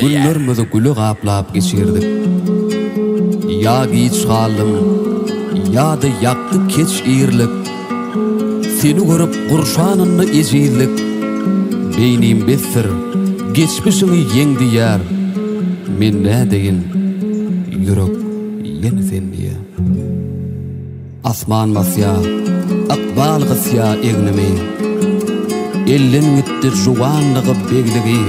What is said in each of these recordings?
Günlerimizi gülü gaplap geçirdik. Ya giç galym, ya da yaktı keç iýirlik. Seni görüp gurşanyny ejirlik. Beynim besir, geçmişini yeňdi ýar. Men nädeýin, ýürek ýene sen diýe. Asman masya, akbal gysya egnimi. Ellen gitti juwanlygy begligi.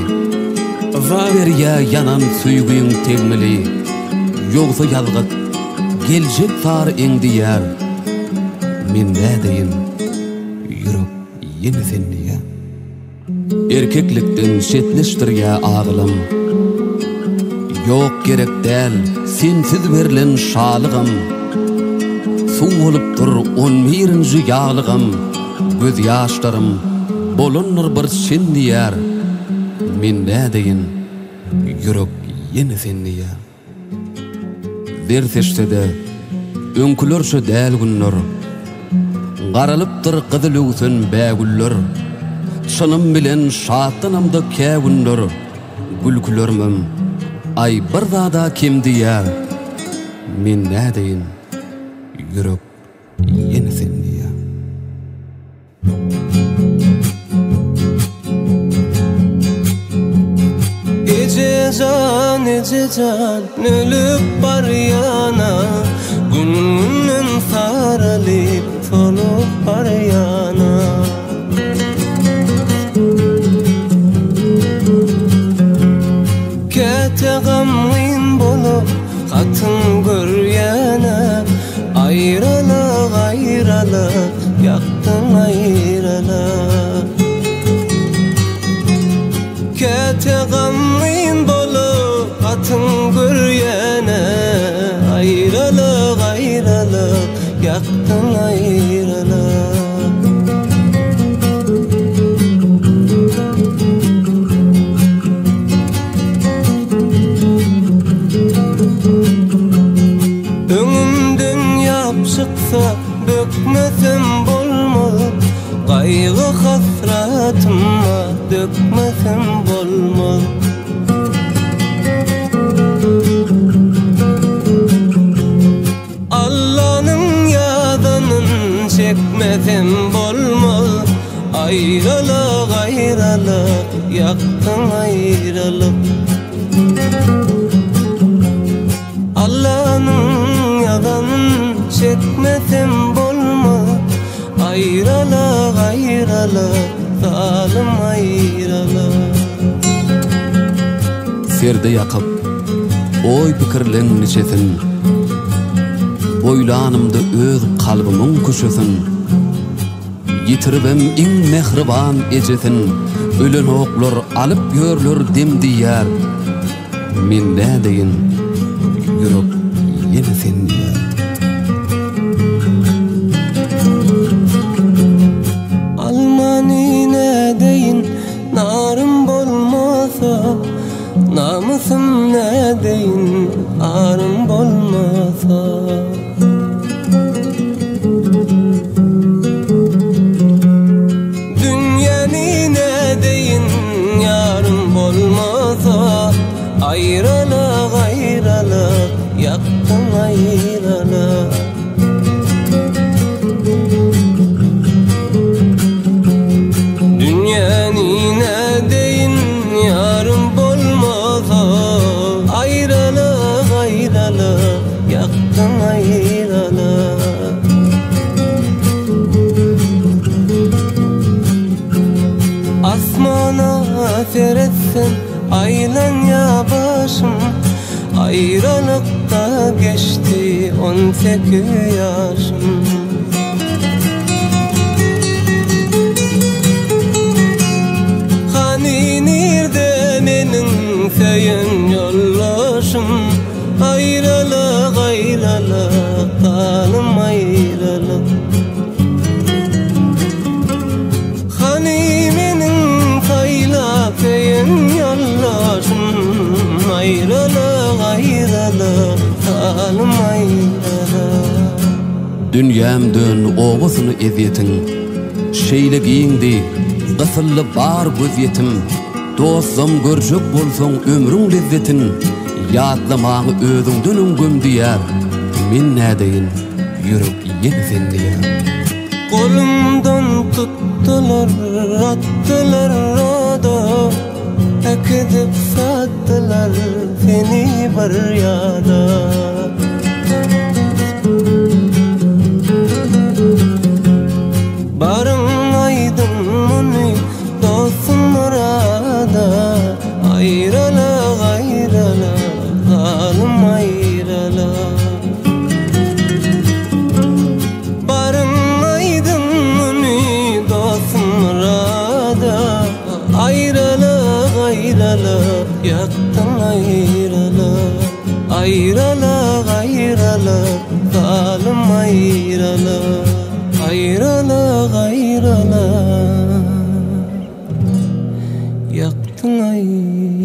Verya yanan süýgüň tegmeli. Ýogsa ýalgyt geljek tar eňdi ýar. Men nädeýin, ýürek ýene sen diýe. Erkeklikden şetleşdir ýa agylym. Ýok gerek däl sensiz berilen şalygym. Suw bolup 11-nji ýaglygym. Göz ýaşlarym bolunur bir sen diýer. Men nädeýin, ýürek ýene sen diýe. Derseşde öňkülerşe däl günler. Garalypdyr gyzyl öwsün bägüller. Şanym bilen şatlynamda kägünler. Gülkülermem ay bir zada kim diýer. Men nädeýin, ýürek ýene sen diýe. Ececan ölüp bar yana, günün saralyp solup bar yana. Kete gamyn bolup hatyn görýäne, aýralyk aýralyk ýaktym aýralyk. Kete gamyn bolup hatyn görýäne, aýralyk aýralyk ýaktym aýralyk. Öňümden ýapşyksa bökmesem bolmaz, gaýgy hasratyma dökmesem bolmaz. Allah'nın ýazanyn çekmesem bolmaz, aýralyk aýralyk ýaktym aýralyk. Allah'nın ýazanyn çekmesem bolmaz, aýralyk aýralyk zalim aýralyk. Serde ýakyp oý pikirleň niçesin. Boylanymda öz kalbymyň köşesin. Ýitiribem iň mehriban ejesin. Ölen oklar alyp görler dem diýer. Men nädeýin, ýürek ýene sen diýer. Almany nädeýin, narym bolmasa, namusym nädeýin, arym bolmasa. Dünýäni nädeýin, ýarym bolmasa, aýralyk aýralyk ýaktym aýralyk. Dünýäni nädeýin, ýarym bolmasa, aýralyk aýralyk ýaktym aýralyk. Asmana seretsen aýlanya başım, aýralykda geçti 18 ýaşym. Haninirde meniň söýen ýollaşym, aýralyk aýralyk zalim aýralyk. Hani yoldaşım, ayrılık ayrılık zalim ayrılık. Dünyamdan oğuzunu eziyetin, şeylegiğindi, gısıllı bar gözyetim. Dostum görjek bolsoň ömrüň lezzetin, ýatlamagy özüňden gömdiýär. Men nädeýin, ýürek ýene sen diýär. Kolumdan tuttular, attılar roda, ekidip sattılar seni bir yana. Barın aydın muni dostum murada, ayrılık ayrılık zalim ayrılık. Barın aydın muni dostum murada, ayrılık ayrılık yaktın ayrılık. Ayrılık ayrılık zalim ayrılık. Ayrılık ayrılık yaktın ayrılık.